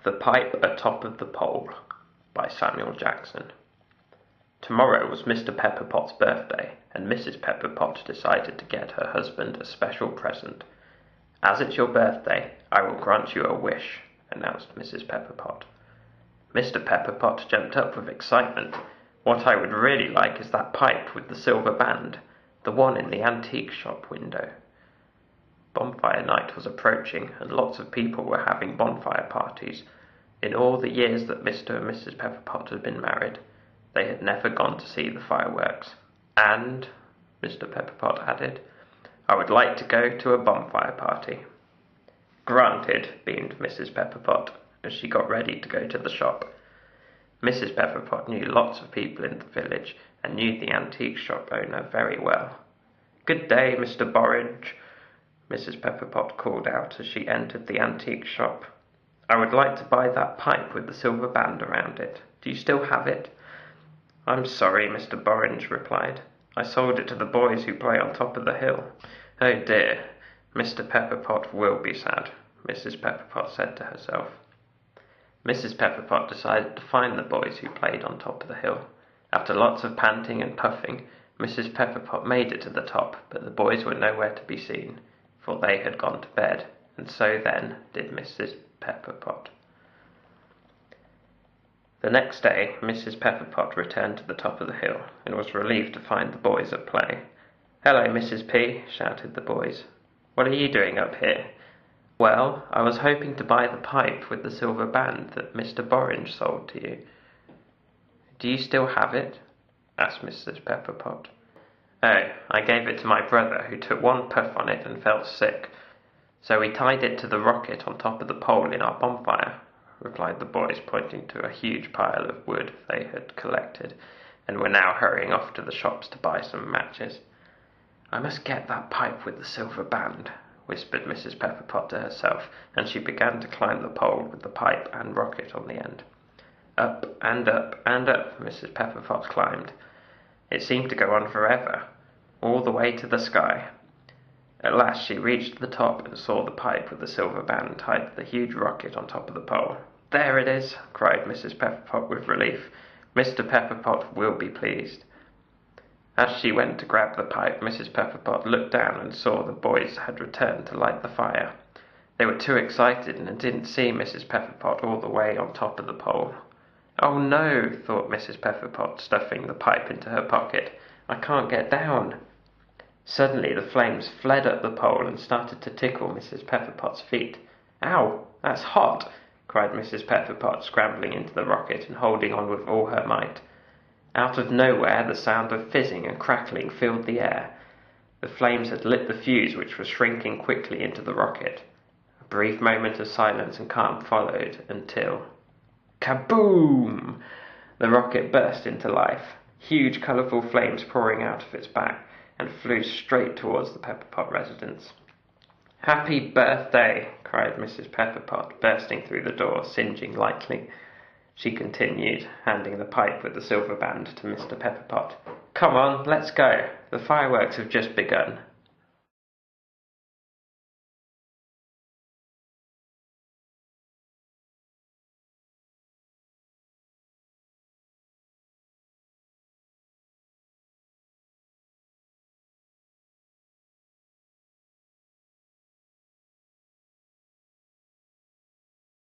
The Pipe Atop of the Pole by Samuel Jackson. Tomorrow was Mr. Pepperpot's birthday, and Mrs. Pepperpot decided to get her husband a special present. "As it's your birthday, I will grant you a wish," announced Mrs. Pepperpot. Mr. Pepperpot jumped up with excitement. "What I would really like is that pipe with the silver band, the one in the antique shop window." Bonfire night was approaching, and lots of people were having bonfire parties. In all the years that Mr. and Mrs. Pepperpot had been married, they had never gone to see the fireworks. "And," Mr. Pepperpot added, "I would like to go to a bonfire party." "Granted," beamed Mrs. Pepperpot, as she got ready to go to the shop. Mrs. Pepperpot knew lots of people in the village, and knew the antique shop owner very well. "Good day, Mr. Borridge," Mrs. Pepperpot called out as she entered the antique shop. "I would like to buy that pipe with the silver band around it. Do you still have it?" "I'm sorry," Mr. Borridge replied. "I sold it to the boys who play on top of the hill." "Oh dear, Mr. Pepperpot will be sad," Mrs. Pepperpot said to herself. Mrs. Pepperpot decided to find the boys who played on top of the hill. After lots of panting and puffing, Mrs. Pepperpot made it to the top, but the boys were nowhere to be seen, for they had gone to bed, and so then did Mrs. Pepperpot. The next day, Mrs. Pepperpot returned to the top of the hill, and was relieved to find the boys at play. "Hello, Mrs. P," shouted the boys. "What are you doing up here?" "Well, I was hoping to buy the pipe with the silver band that Mr. Borridge sold to you." "Do you still have it?" asked Mrs. Pepperpot. "Oh, I gave it to my brother, who took one puff on it and felt sick. So we tied it to the rocket on top of the pole in our bonfire," replied the boys, pointing to a huge pile of wood they had collected, and were now hurrying off to the shops to buy some matches. "I must get that pipe with the silver band," whispered Mrs. Pepperpot to herself, and she began to climb the pole with the pipe and rocket on the end. Up and up and up Mrs. Pepperpot climbed. It seemed to go on forever, all the way to the sky. At last she reached the top and saw the pipe with the silver band tied to the huge rocket on top of the pole. "There it is!" cried Mrs. Pepperpot with relief. "Mr. Pepperpot will be pleased." As she went to grab the pipe, Mrs. Pepperpot looked down and saw the boys had returned to light the fire. They were too excited and didn't see Mrs. Pepperpot all the way on top of the pole. "Oh no," thought Mrs. Pepperpot, stuffing the pipe into her pocket. "I can't get down." Suddenly the flames fled up the pole and started to tickle Mrs. Pepperpot's feet. "Ow, that's hot!" cried Mrs. Pepperpot, scrambling into the rocket and holding on with all her might. Out of nowhere the sound of fizzing and crackling filled the air. The flames had lit the fuse, which was shrinking quickly into the rocket. A brief moment of silence and calm followed until... Kaboom! The rocket burst into life, huge colourful flames pouring out of its back, and flew straight towards the Pepperpot residence. "Happy birthday!" cried Mrs. Pepperpot, bursting through the door, singeing lightly. She continued, handing the pipe with the silver band to Mr. Pepperpot. "Come on, let's go. The fireworks have just begun."